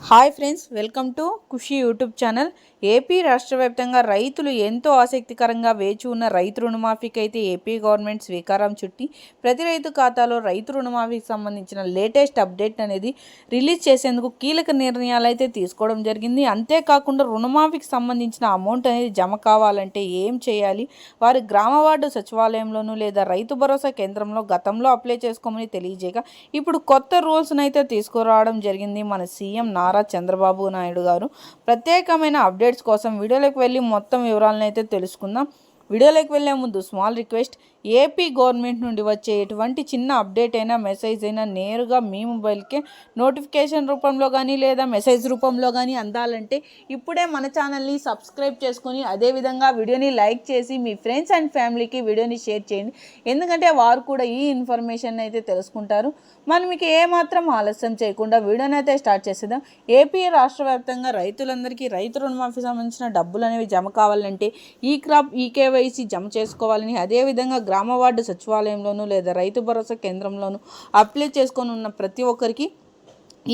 Hi friends, welcome to Khushi YouTube channel. AP రాష్ట్ర వ్యాప్తంగా రైతులు ఎంతో ఆసక్తికరంగా వేచి ఉన్న రైతు రుణమాఫీకి అయితే ఏపీ గవర్నమెంట్ స్వీకారం చుట్టి ప్రతి రైతు ఖాతాలో రైతు రుణమాఫీకి సంబంధించిన లేటెస్ట్ అప్డేట్ అనేది రిలీజ్ చేసేందుకు కీలక నిర్ణయాలు అయితే తీసుకోవడం జరిగింది. అంతేకాకుండా రుణమాఫీకి సంబంధించిన అమౌంట్ అనేది జమ కావాలంటే ఏం చేయాలి, వారి గ్రామ వార్డు సచివాలయంలోనూ లేదా రైతు భరోసా కేంద్రంలో గతంలో అప్లై చేసుకోమని తెలియజేయగా ఇప్పుడు కొత్త రూల్స్ను అయితే తీసుకురావడం జరిగింది మన సీఎం నారా చంద్రబాబు నాయుడు గారు. ప్రత్యేకమైన అప్డేట్స్ కోసం వీడియోలోకి వెళ్ళి మొత్తం వివరాలను అయితే తెలుసుకుందాం. వీడియోలోకి వెళ్ళే ముందు స్మాల్ రిక్వెస్ట్, ఏపీ గవర్నమెంట్ నుండి వచ్చే ఎటువంటి చిన్న అప్డేట్ అయినా మెసేజ్ అయినా నేరుగా మీ మొబైల్కే నోటిఫికేషన్ రూపంలో కానీ లేదా మెసేజ్ రూపంలో కానీ అందాలంటే ఇప్పుడే మన ఛానల్ని సబ్స్క్రైబ్ చేసుకొని అదేవిధంగా వీడియోని లైక్ చేసి మీ ఫ్రెండ్స్ అండ్ ఫ్యామిలీకి వీడియోని షేర్ చేయండి. ఎందుకంటే వారు కూడా ఈ ఇన్ఫర్మేషన్ అయితే తెలుసుకుంటారు. మనం మీకు ఏమాత్రం ఆలస్యం చేయకుండా వీడియోని అయితే స్టార్ట్ చేసేద్దాం. ఏపీ రాష్ట్ర వ్యాప్తంగా రైతులందరికీ రైతు రుణమాఫీ సంబంధించిన డబ్బులు అనేవి జమ కావాలంటే ఈ క్రాప్ ఈకేవైసీ జమ చేసుకోవాలని, అదేవిధంగా గ్రామ వార్డు సచివాలయంలోనూ లేదా రైతు భరోసా కేంద్రంలోనూ అప్లై చేసుకొని ఉన్న ప్రతి ఒక్కరికి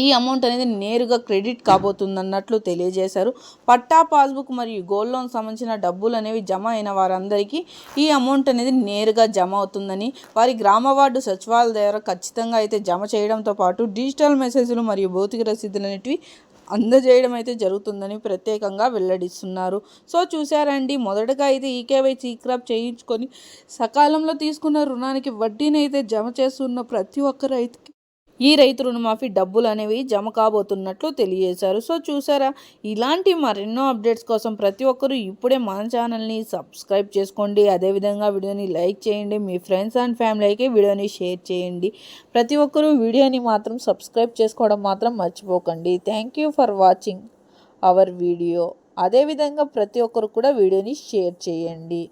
ఈ అమౌంట్ అనేది నేరుగా క్రెడిట్ కాబోతుందన్నట్లు తెలియజేశారు. పట్టా, పాస్బుక్ మరియు గోల్డ్ లోన్ సంబంధించిన డబ్బులు అనేవి జమ అయిన వారందరికీ ఈ అమౌంట్ అనేది నేరుగా జమ అవుతుందని, వారి గ్రామ వార్డు సచివాలయం ద్వారా ఖచ్చితంగా అయితే జమ చేయడంతో పాటు డిజిటల్ మెసేజ్లు మరియు భౌతిక రసీదులు అనేటివి అందజేయడం అయితే జరుగుతుందని ప్రత్యేకంగా వెల్లడిస్తున్నారు. సో చూసారండి, మొదటగా అయితే ఈకేవైసీ క్రాప్ చేయించుకొని సకాలంలో తీసుకున్న రుణానికి వడ్డీని అయితే జమ చేస్తున్న ప్రతి ఒక్క రైతుకి ఈ రైతు రుణమాఫీ డబ్బులు అనేవి జమ కాబోతున్నట్లు తెలియజేశారు. సో చూసారా, ఇలాంటి మరెన్నో అప్డేట్స్ కోసం ప్రతి ఒక్కరూ ఇప్పుడే మన ఛానల్ని సబ్స్క్రైబ్ చేసుకోండి. అదేవిధంగా వీడియోని లైక్ చేయండి, మీ ఫ్రెండ్స్ అండ్ ఫ్యామిలీకి వీడియోని షేర్ చేయండి. ప్రతి ఒక్కరూ వీడియోని మాత్రం సబ్స్క్రైబ్ చేసుకోవడం మాత్రం మర్చిపోకండి. Thank you for watching our video. అదేవిధంగా ప్రతి ఒక్కరు కూడా వీడియోని షేర్ చేయండి.